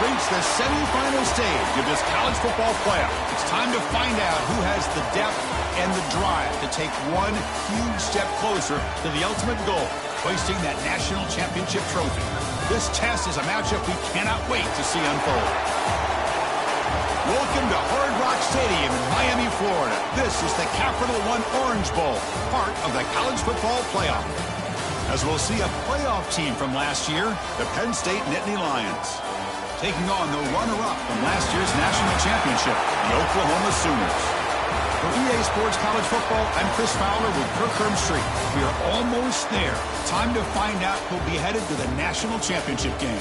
reached the semifinal stage of this college football playoff. It's time to find out who has the depth and the drive to take one huge step closer to the ultimate goal, hoisting that national championship trophy. This test is a matchup we cannot wait to see unfold. Welcome to Hard Rock Stadium in Miami, Florida. This is the Capital One Orange Bowl, part of the college football playoff. As we'll see a playoff team from last year, the Penn State Nittany Lions, taking on the runner-up from last year's national championship, the Oklahoma Sooners. For EA Sports College Football, I'm Chris Fowler with Kirk Herbstreit. We are almost there. Time to find out who'll be headed to the national championship game.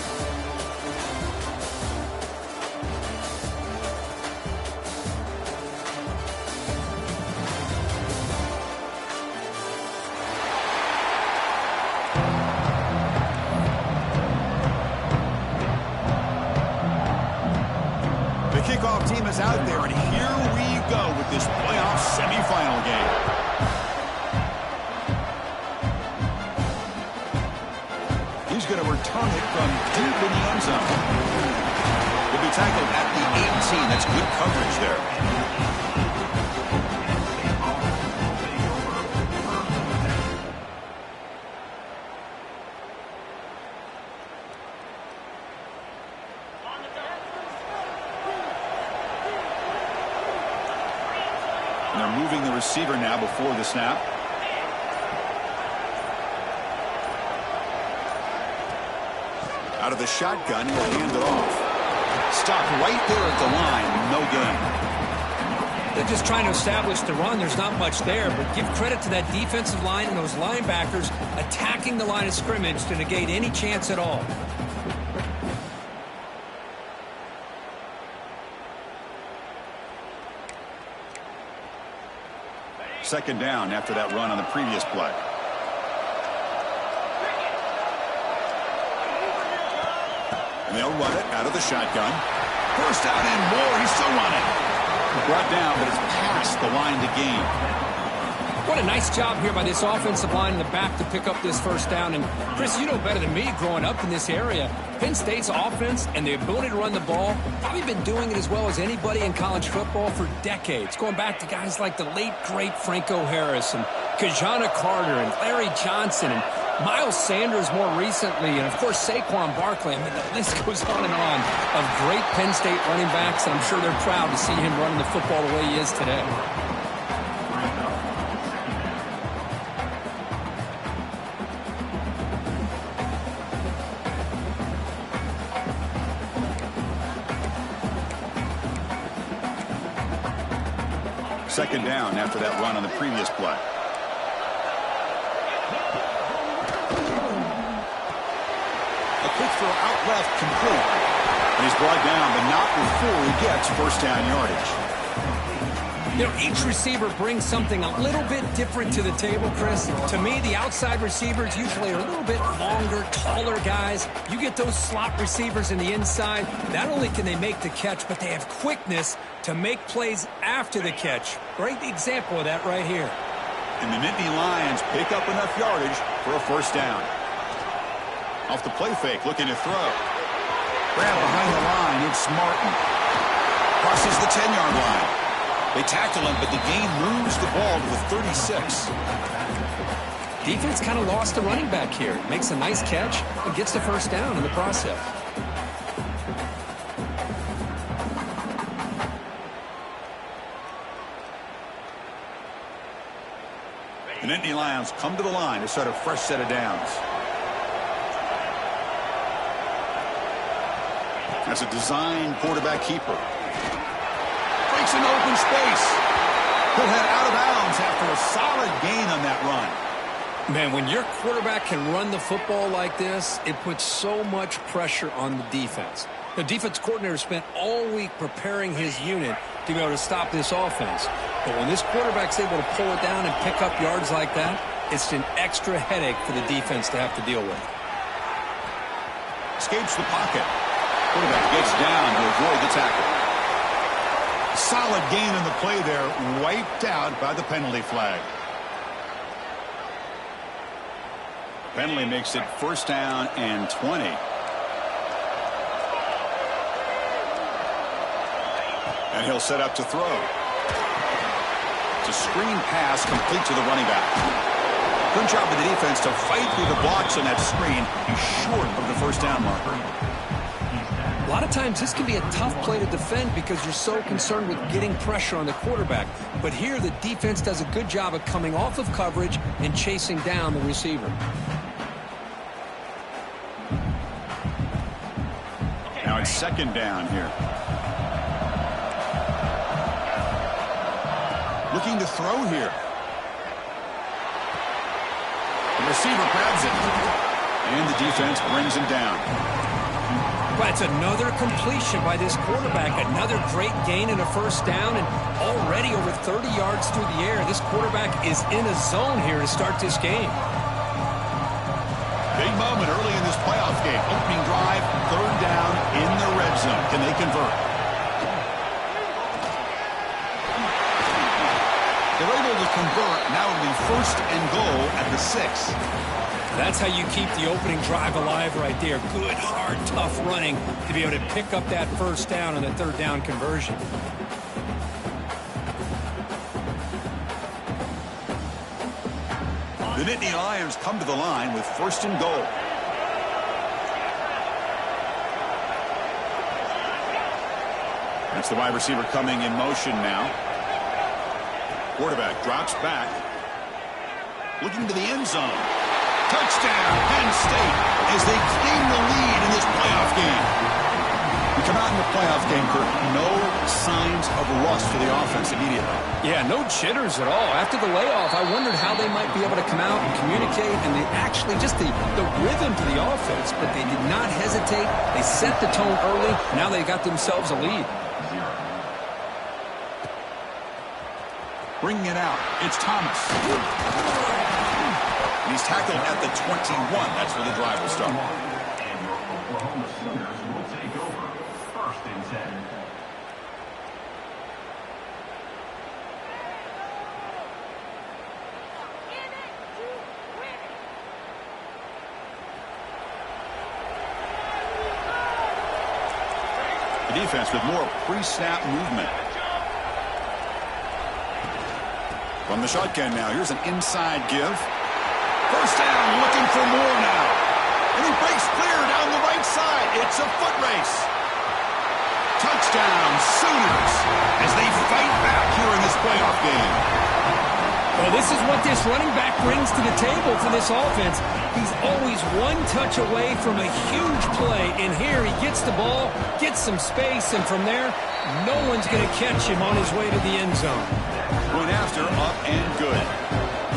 Kickoff team is out there, and here we go with this playoff semifinal game. He's going to return it from deep in the end zone. He'll be tackled at the 18. That's good coverage there. And they're moving the receiver now before the snap. Out of the shotgun, he'll hand it off. Stopped right there at the line. No gain. They're just trying to establish the run. There's not much there, but give credit to that defensive line and those linebackers attacking the line of scrimmage to negate any chance at all. Second down after that run on the previous play. And they'll run it out of the shotgun. First down and more. He's still running. Brought down, but it's past the line to gain. What a nice job here by this offensive line in the back to pick up this first down. And, Chris, you know better than me growing up in this area, Penn State's offense and the ability to run the ball, probably been doing it as well as anybody in college football for decades, going back to guys like the late, great Franco Harris and Kajana Carter and Larry Johnson and Miles Sanders more recently, and, of course, Saquon Barkley. I mean, the list goes on and on of great Penn State running backs, and I'm sure they're proud to see him running the football the way he is today. Second down after that run on the previous play. A quick throw out left, complete. And he's brought down, but not before he gets first down yardage. You know, each receiver brings something a little bit different to the table, Chris. To me, the outside receivers usually are a little bit longer, taller guys. You get those slot receivers in the inside. Not only can they make the catch, but they have quickness to make plays after the catch. Great example of that right here. And the Nittany Lions pick up enough yardage for a first down. Off the play fake, looking to throw. Grab behind the line, it's Martin. Crosses the 10-yard line. They tackle him, but the gain moves the ball to the 36. Defense kind of lost the running back here. Makes a nice catch and gets the first down in the process. The Nittany Lions come to the line to start a fresh set of downs. That's a design quarterback keeper. Breaks an open space. He'll head out of bounds after a solid gain on that run. Man, when your quarterback can run the football like this, it puts so much pressure on the defense. The defense coordinator spent all week preparing his unit to be able to stop this offense. But when this quarterback's able to pull it down and pick up yards like that, it's an extra headache for the defense to have to deal with. Escapes the pocket. Quarterback gets down to avoid the tackle. Solid gain in the play there, wiped out by the penalty flag. Penalty makes it first down and 20. And he'll set up to throw. It's a screen pass complete to the running back. Good job of the defense to fight through the blocks on that screen. He's short of the first down marker. A lot of times this can be a tough play to defend because you're so concerned with getting pressure on the quarterback. But here the defense does a good job of coming off of coverage and chasing down the receiver. Now it's second down here. Looking to throw here. The receiver grabs it. And the defense brings him down. But it's another completion by this quarterback. Another great gain in a first down, and already over 30 yards through the air. This quarterback is in a zone here to start this game. Big moment early in this playoff game. Opening drive, third down in the red zone. Can they convert? They're able to convert. Now it'll be first and goal at the 6. That's how you keep the opening drive alive right there. Good, hard, tough running to be able to pick up that first down on the third down conversion. The Nittany Lions come to the line with first and goal. That's the wide receiver coming in motion now. Quarterback drops back. Looking to the end zone. Touchdown, Penn State, as they claim the lead in this playoff game. We come out in the playoff game, Kurt. No signs of rust for the offense immediately. Yeah, no jitters at all. After the layoff, I wondered how they might be able to come out and communicate, and they actually just the rhythm to the offense, but they did not hesitate. They set the tone early. Now they got themselves a lead. Bringing it out, it's Thomas. He's tackled at the 21. That's where the drive will start. And your Oklahoma Sooners will take over first and 10. The defense with more pre-snap movement. From the shotgun now, here's an inside give. First down, looking for more now. And he breaks clear down the right side. It's a foot race. Touchdown, Sooners, as they fight back here in this playoff game. Well, this is what this running back brings to the table for this offense. He's always one touch away from a huge play. And here he gets the ball, gets some space, and from there, no one's going to catch him on his way to the end zone. Going after, up and good.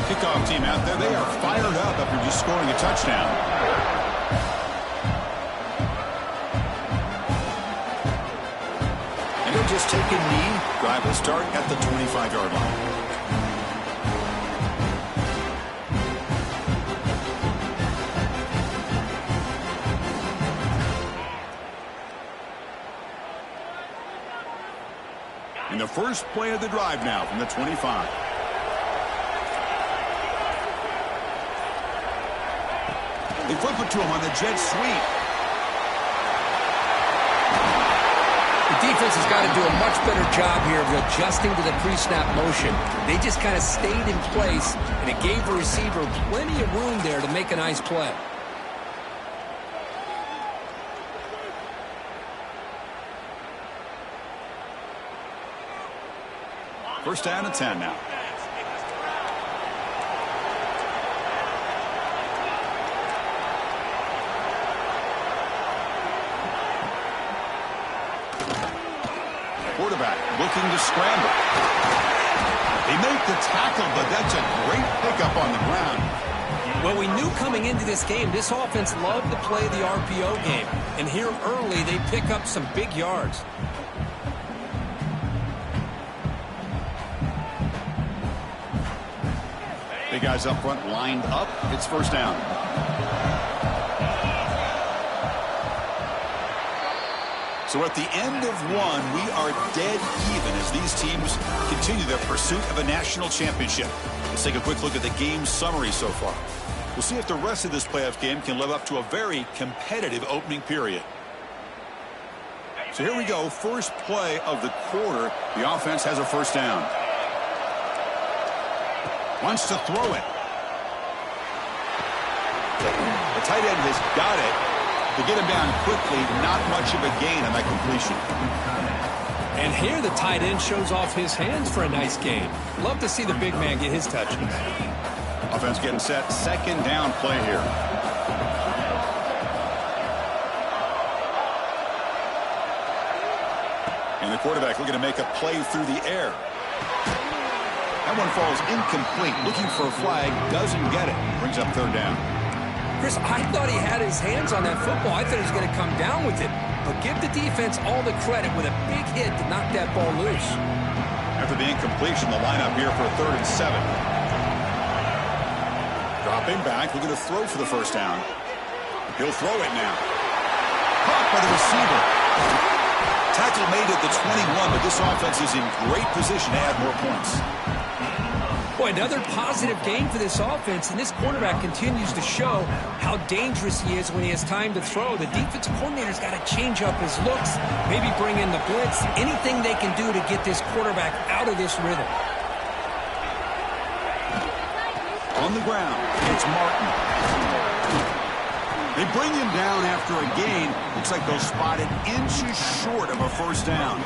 Kickoff team out there, they are fired up after just scoring a touchdown. And they'll just take a knee. Drive will start at the 25-yard line. And the first play of the drive now from the 25. They flip it to him on the jet sweep. The defense has got to do a much better job here of adjusting to the pre-snap motion. They just kind of stayed in place, and it gave the receiver plenty of room there to make a nice play. First down and 10 now. Quarterback looking to scramble. They make the tackle, but that's a great pickup on the ground. Well, we knew coming into this game, this offense loved to play the RPO game. And here early, they pick up some big yards. Big guys up front lined up. It's first down. So at the end of one, we are dead even as these teams continue their pursuit of a national championship. Let's take a quick look at the game summary so far. We'll see if the rest of this playoff game can live up to a very competitive opening period. So here we go, first play of the quarter. The offense has a first down. Wants to throw it. The tight end has got it. To get him down quickly, not much of a gain on that completion. And here the tight end shows off his hands for a nice gain. Love to see the big man get his touches. Offense getting set. Second down play here. And the quarterback looking to make a play through the air. That one falls incomplete. Looking for a flag. Doesn't get it. Brings up third down. Chris, I thought he had his hands on that football. I thought he was going to come down with it. But give the defense all the credit with a big hit to knock that ball loose. After the incompletion, the lineup here for a 3rd and 7. Dropping back, looking to throw for the first down. He'll throw it now. Caught by the receiver. Tackle made at the 21, but this offense is in great position to add more points. Boy, another positive game for this offense, and this quarterback continues to show how dangerous he is when he has time to throw. The defensive coordinator's got to change up his looks, maybe bring in the blitz, anything they can do to get this quarterback out of this rhythm. On the ground, it's Martin. They bring him down after a gain. Looks like they'll spot it inches short of a first down.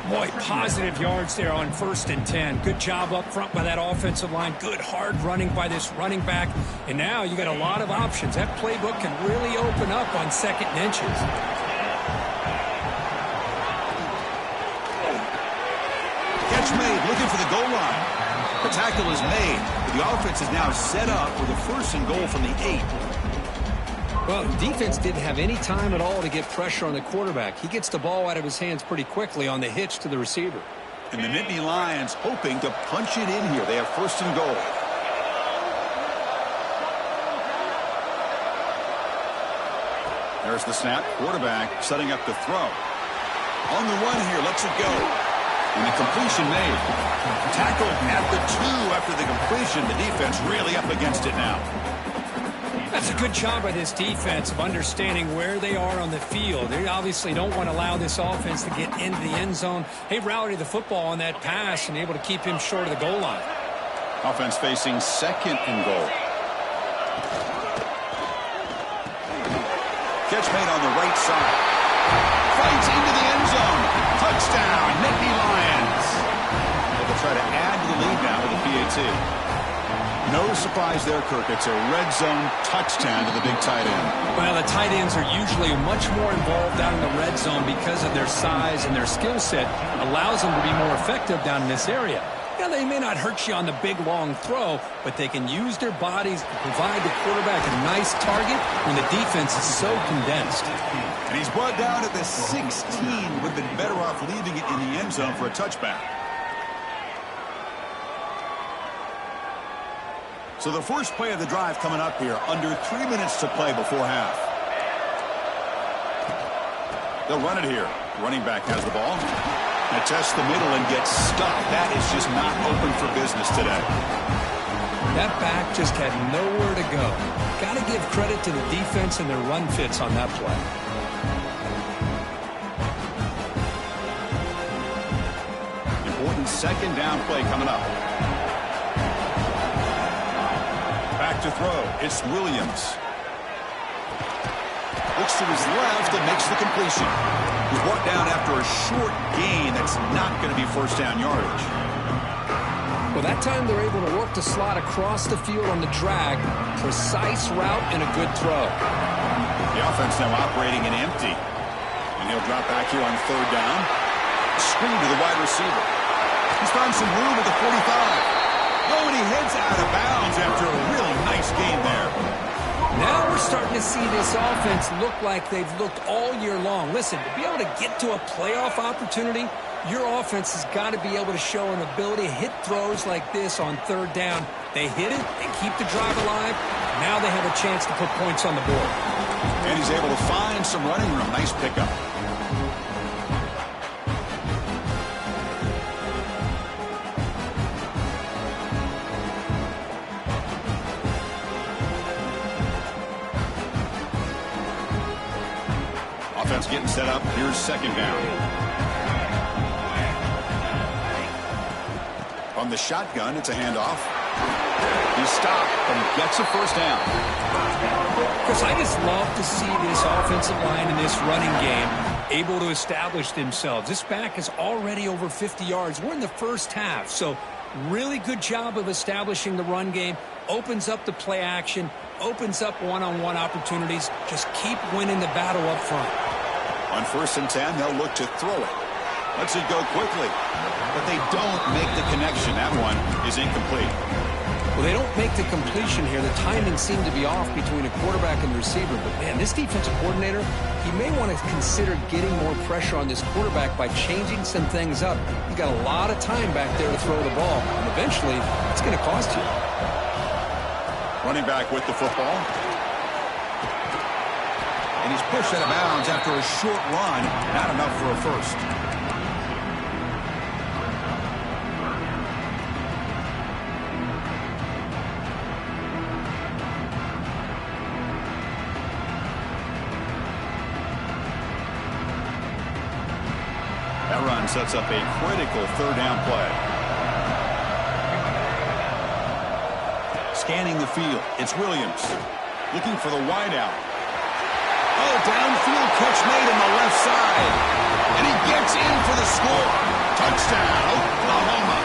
Boy, positive yards there on 1st and 10. Good job up front by that offensive line. Good hard running by this running back. And now you got a lot of options. That playbook can really open up on 2nd and inches. Catch made, looking for the goal line. The tackle is made. The offense is now set up with a 1st and goal from the 8. Well, the defense didn't have any time at all to get pressure on the quarterback. He gets the ball out of his hands pretty quickly on the hitch to the receiver. And the Nittany Lions hoping to punch it in here. They have 1st and goal. There's the snap. Quarterback setting up to throw. On the run here, lets it go. And the completion made. Tackled at the 2 after the completion. The defense really up against it now. That's a good job by this defense of understanding where they are on the field. They obviously don't want to allow this offense to get into the end zone. They rallied the football on that pass and able to keep him short of the goal line. Offense facing 2nd and goal. Catch made on the right side. Fights into the end zone. Touchdown, Nittany Lions. They'll try to add to the lead now with the PAT. No surprise there, Kirk. It's a red zone touchdown to the big tight end. Well, the tight ends are usually much more involved down in the red zone because of their size and their skill set. Allows them to be more effective down in this area. Yeah, they may not hurt you on the big, long throw, but they can use their bodies to provide the quarterback a nice target when the defense is so condensed. And he's brought down at the 16. Would have been better off leaving it in the end zone for a touchback. So the first play of the drive coming up here. Under 3 minutes to play before half. They'll run it here. Running back has the ball. And tests the middle and gets stuck. That is just not open for business today. That back just had nowhere to go. Got to give credit to the defense and their run fits on that play. Important 2nd down play coming up. Back to throw. It's Williams. Looks to his left and makes the completion. He's brought down after a short gain that's not going to be first down yardage. Well, that time they're able to work the slot across the field on the drag. Precise route and a good throw. The offense now operating in empty. And he'll drop back here on 3rd down. Screen to the wide receiver. He's found some room at the 45. Oh, and he heads out of bounds after a really nice game there. Now we're starting to see this offense look like they've looked all year long. Listen, to be able to get to a playoff opportunity, your offense has got to be able to show an ability to hit throws like this on 3rd down. They hit it, they keep the drive alive. Now they have a chance to put points on the board. And he's able to find some running room. Nice pickup. getting set up. Here's second down. On the shotgun, it's a handoff. He stopped and gets a first down. Chris, I just love to see this offensive line in this running game able to establish themselves. This back is already over 50 yards. We're in the first half, so really good job of establishing the run game. Opens up the play action, opens up one-on-one opportunities. Just keep winning the battle up front. On 1st and 10, they'll look to throw it. Lets it go quickly, but they don't make the connection. That one is incomplete. Well, they don't make the completion here. The timing seemed to be off between a quarterback and the receiver. But, man, this defensive coordinator, he may want to consider getting more pressure on this quarterback by changing some things up. He's got a lot of time back there to throw the ball, and eventually it's going to cost you. Running back with the football. And he's pushed out of bounds after a short run. Not enough for a first. That run sets up a critical third down play. Scanning the field, it's Williams. Looking for the wideout. Oh, downfield catch made on the left side. And he gets in for the score. Touchdown, Oklahoma.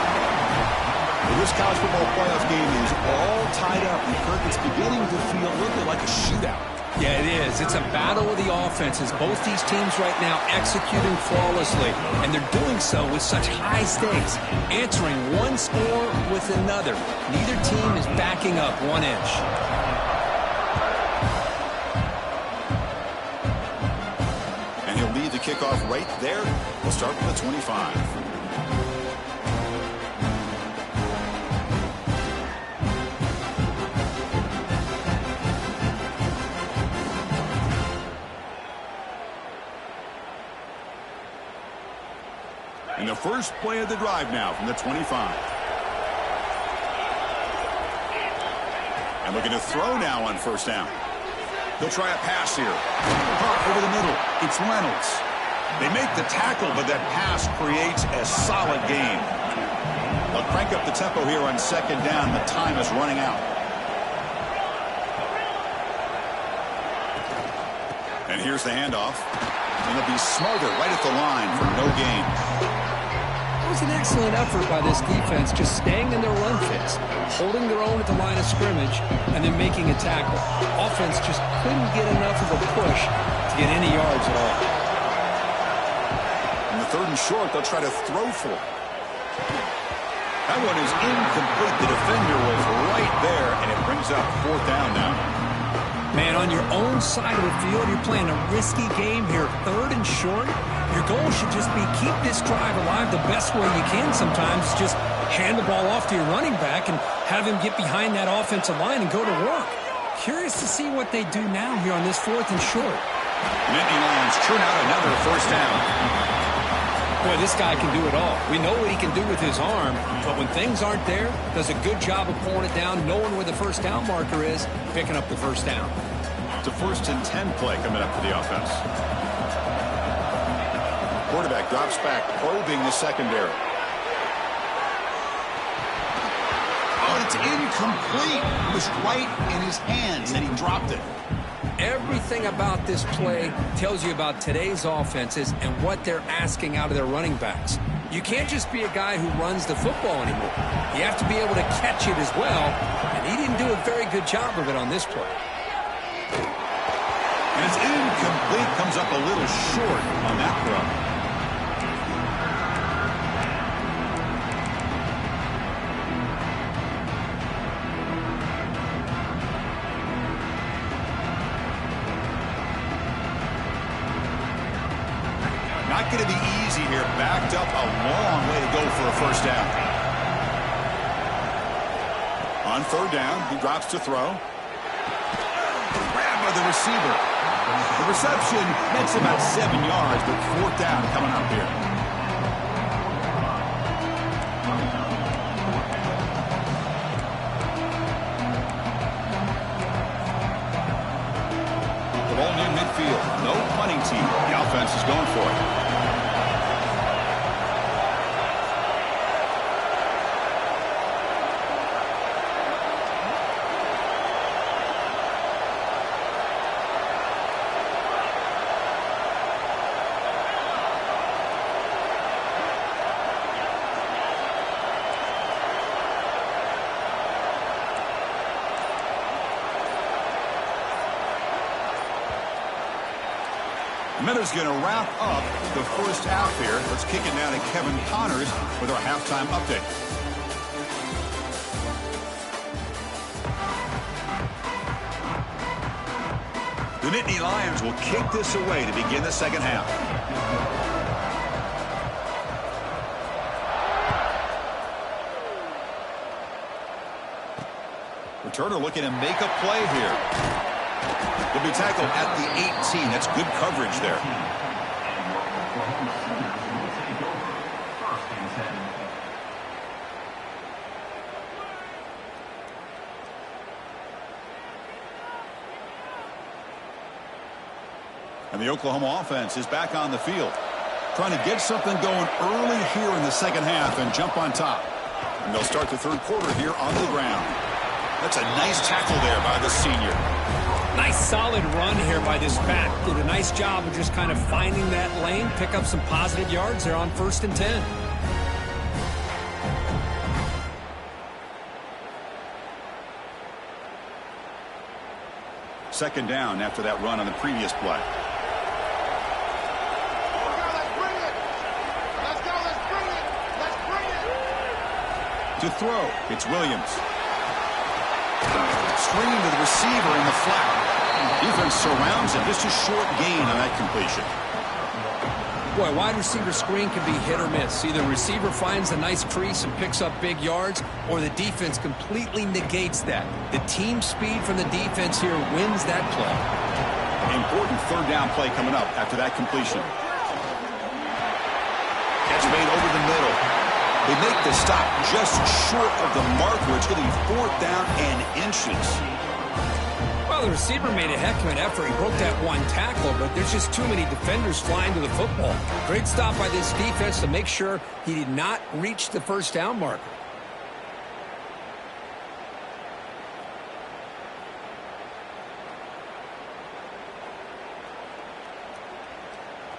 Well, this college football playoff game is all tied up. And Kirk, it's beginning to feel a little bit like a shootout. Yeah, it is. It's a battle of the offenses. Both these teams right now executing flawlessly, and they're doing so with such high stakes, answering one score with another. Neither team is backing up 1 inch. And he'll lead the kickoff right there. We'll start with the 25. And the first play of the drive now from the 25. And looking to throw now on 1st down. They'll try a pass here. Caught over the middle. It's Reynolds. They make the tackle, but that pass creates a solid gain. They'll crank up the tempo here on 2nd down. The time is running out. And here's the handoff. And they'll be smarter right at the line for no gain. It was an excellent effort by this defense, just staying in their run fits, holding their own at the line of scrimmage, and then making a tackle. Offense just couldn't get enough of a push to get any yards at all. In the 3rd and short, they'll try to throw for it. That one is incomplete. The defender was right there, and it brings up 4th down now. Man, on your own side of the field, you're playing a risky game here. 3rd and short. Your goal should just be keep this drive alive the best way you can sometimes. Just hand the ball off to your running back and have him get behind that offensive line and go to work. Curious to see what they do now here on this 4th and short. Nittany Lions churn out another 1st down. Boy, this guy can do it all. We know what he can do with his arm, but when things aren't there, does a good job of pulling it down, knowing where the 1st down marker is, picking up the 1st down. It's a 1st and 10 play coming up for the offense. Quarterback drops back, probing the secondary. Oh, it's incomplete. It was right in his hands, and he dropped it. Everything about this play tells you about today's offenses and what they're asking out of their running backs. You can't just be a guy who runs the football anymore. You have to be able to catch it as well, and he didn't do a very good job of it on this play. And it's incomplete, comes up a little short on that throw. Not going to be easy here. Backed up a long way to go for a 1st down. On 3rd down, he drops to throw. Grabbed by the receiver. The reception makes about 7 yards, but 4th down coming up here. The ball near midfield. No punting team. The offense offense is going for it. Miller's going to wrap up the first half here. Let's kick it down to Kevin Connors with our halftime update. The Nittany Lions will kick this away to begin the second half. Returner looking to make a play here. Will be tackled at the 18. That's good coverage there. And the Oklahoma offense is back on the field, trying to get something going early here in the second half and jump on top. And they'll start the third quarter here on the ground. That's a nice tackle there by the senior. Nice solid run here by this back. Did a nice job of just kind of finding that lane, pick up some positive yards there on 1st and 10. Second down after that run on the previous play. To throw, it's Williams. Screen to the receiver in the flat. Defense surrounds him. Just a short gain on that completion. Boy, wide receiver screen can be hit or miss. Either the receiver finds a nice crease and picks up big yards, or the defense completely negates that. The team speed from the defense here wins that play. Important third down play coming up after that completion. Catch made over the middle. They make the stop just short of the marker. It's going to be 4th down and inches. Well, the receiver made a heck of an effort. He broke that one tackle, but there's just too many defenders flying to the football. Great stop by this defense to make sure he did not reach the first down marker.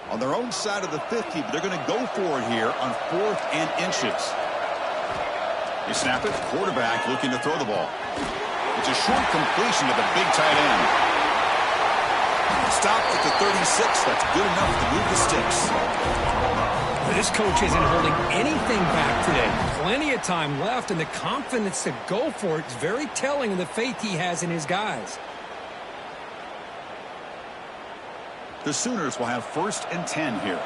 On their own side of the 50, but they're going to go for it here on 4th and inches. They snap it. Quarterback looking to throw the ball. It's a short completion to the big tight end. Stopped at the 36. That's good enough to move the sticks. This coach isn't holding anything back today. Plenty of time left, and the confidence to go for it is very telling of the faith he has in his guys. The Sooners will have 1st and 10 here.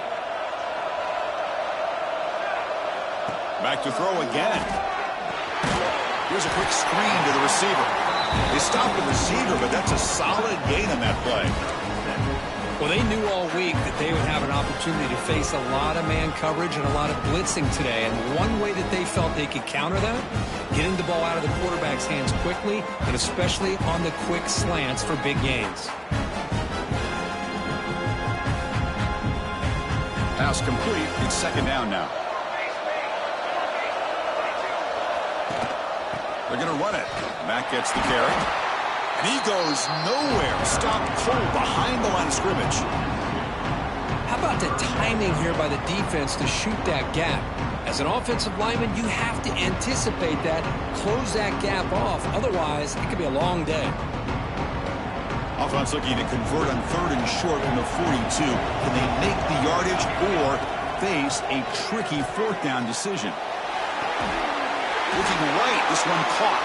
Back to throw again. Here's a quick screen to the receiver. They stopped the receiver, but that's a solid gain on that play. Well, they knew all week that they would have an opportunity to face a lot of man coverage and a lot of blitzing today. And one way that they felt they could counter that, getting the ball out of the quarterback's hands quickly, and especially on the quick slants for big gains. Pass complete. It's 2nd down now. They're going to run it. Mack gets the carry. And he goes nowhere. Stopped cold behind the line of scrimmage. How about the timing here by the defense to shoot that gap? As an offensive lineman, you have to anticipate that, close that gap off. Otherwise, it could be a long day. Offense looking to convert on 3rd and short from the 42. Can they make the yardage or face a tricky 4th down decision? Looking right, this one caught.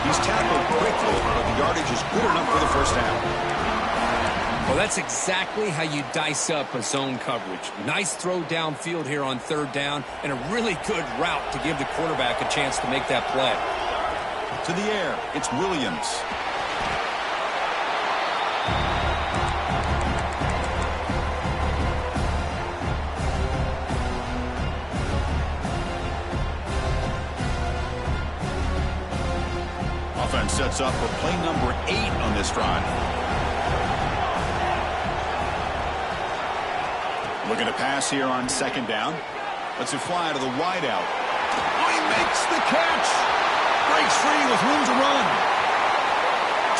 He's tackled quickly, but the yardage is good enough for the first down. Well, that's exactly how you dice up a zone coverage. Nice throw downfield here on 3rd down, and a really good route to give the quarterback a chance to make that play. To the air, it's Williams. Offense sets up for play number 8 on this drive. Looking to pass here on second down. Lets it fly to the wideout. Oh, he makes the catch. Breaks free with room to run.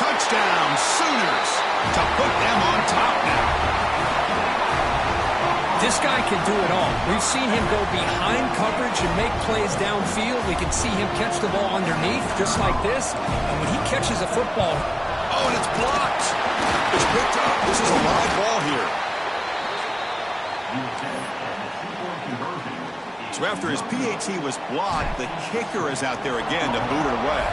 Touchdown, Sooners, to put them on top now. This guy can do it all. We've seen him go behind coverage and make plays downfield. We can see him catch the ball underneath, just like this. And when he catches a football... Oh, and it's blocked. It's picked up. This is a live ball here. So after his PAT was blocked, the kicker is out there again to boot it away.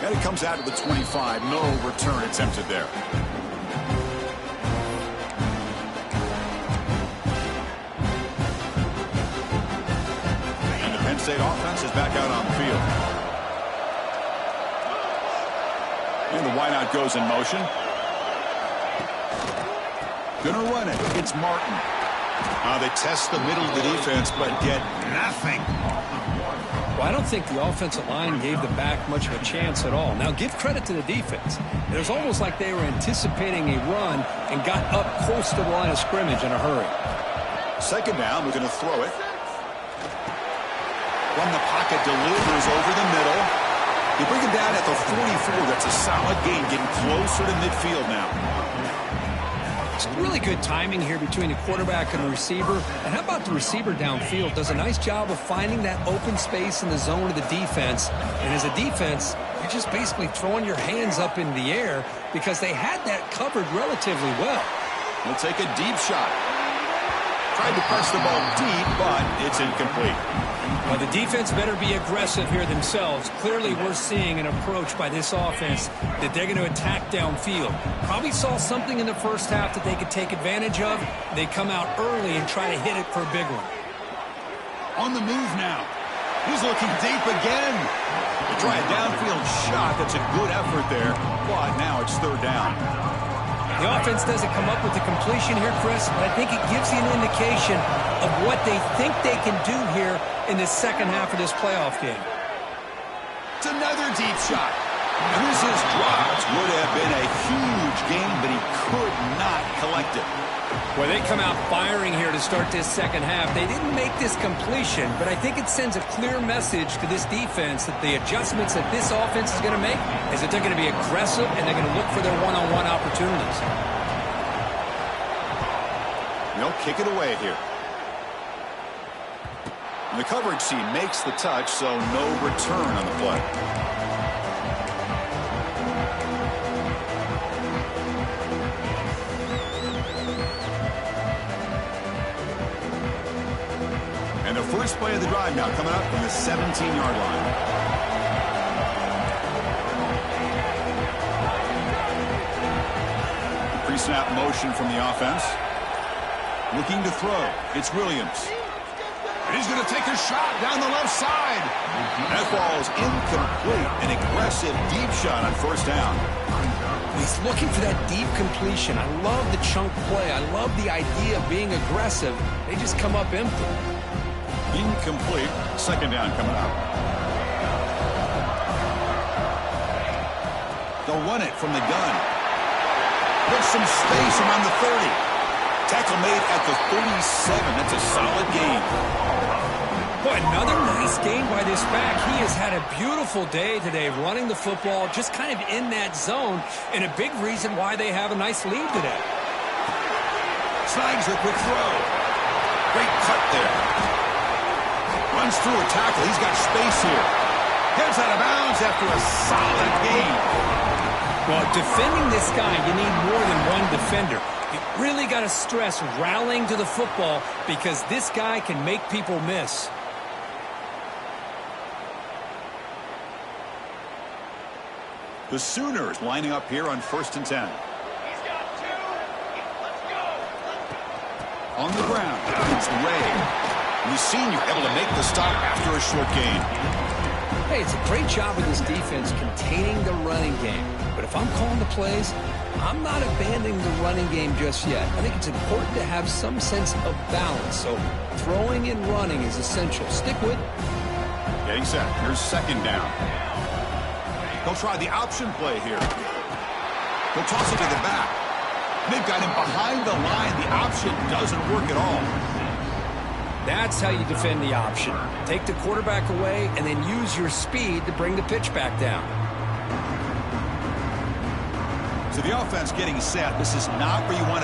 And it comes out to the 25. No return attempted there. And the Penn State offense is back out on the field. And the wideout goes in motion. Gonna run it. It's Martin. They test the middle of the defense, but get nothing. Well, I don't think the offensive line gave the back much of a chance at all. Now, give credit to the defense. It was almost like they were anticipating a run and got up close to the line of scrimmage in a hurry. Second down, we're going to throw it. From the pocket, delivers over the middle. You bring him down at the 44. That's a solid gain, getting closer to midfield now. It's really good timing here between the quarterback and the receiver. And how about the receiver downfield? Does a nice job of finding that open space in the zone of the defense. And as a defense, you're just basically throwing your hands up in the air because they had that covered relatively well. We'll take a deep shot. Tried to press the ball deep, but it's incomplete. Well, the defense better be aggressive here themselves. Clearly, we're seeing an approach by this offense that they're going to attack downfield. Probably saw something in the first half that they could take advantage of. They come out early and try to hit it for a big one. On the move now. He's looking deep again. To try a downfield shot. That's a good effort there. But now it's third down. The offense doesn't come up with the completion here, Chris, but I think it gives you an indication of what they think they can do here in the second half of this playoff game. It's another deep shot. And this is dropped. Would have been a huge gain, but he could not collect it. Well, they come out firing here to start this second half. They didn't make this completion, but I think it sends a clear message to this defense that the adjustments that this offense is going to make is that they're going to be aggressive and they're going to look for their one-on-one opportunities. They'll kick it away here. And the coverage team makes the touch, so no return on the play. And the first play of the drive now coming up from the 17-yard line. Pre-snap motion from the offense. Looking to throw. It's Williams. And he's going to take a shot down the left side. That ball's incomplete. An aggressive deep shot on first down. He's looking for that deep completion. I love the chunk play. I love the idea of being aggressive. They just come up empty. Incomplete. Second down coming up. They'll run it from the gun. There's some space around the 30. Tackle made at the 37. That's a solid gain. Boy, another nice gain by this back. He has had a beautiful day today running the football, just kind of in that zone, and a big reason why they have a nice lead today. Snags a quick throw. Great cut there. Runs through a tackle. He's got space here. Gets out of bounds after a solid gain. Well, defending this guy, you need more than one defender. You really got to stress rallying to the football because this guy can make people miss. The Sooners lining up here on 1st and 10. He's got two. Let's go. On the ground, it's Ray. The senior able to make the stop after a short gain. Hey, it's a great job of this defense containing the running game. But if I'm calling the plays, I'm not abandoning the running game just yet. I think it's important to have some sense of balance. So throwing and running is essential. Stick with it. Getting set. Here's second down. They'll try the option play here. They'll toss it to the back. They've got him behind the line. The option doesn't work at all. That's how you defend the option. Take the quarterback away and then use your speed to bring the pitch back down. So the offense getting set. This is not where you want to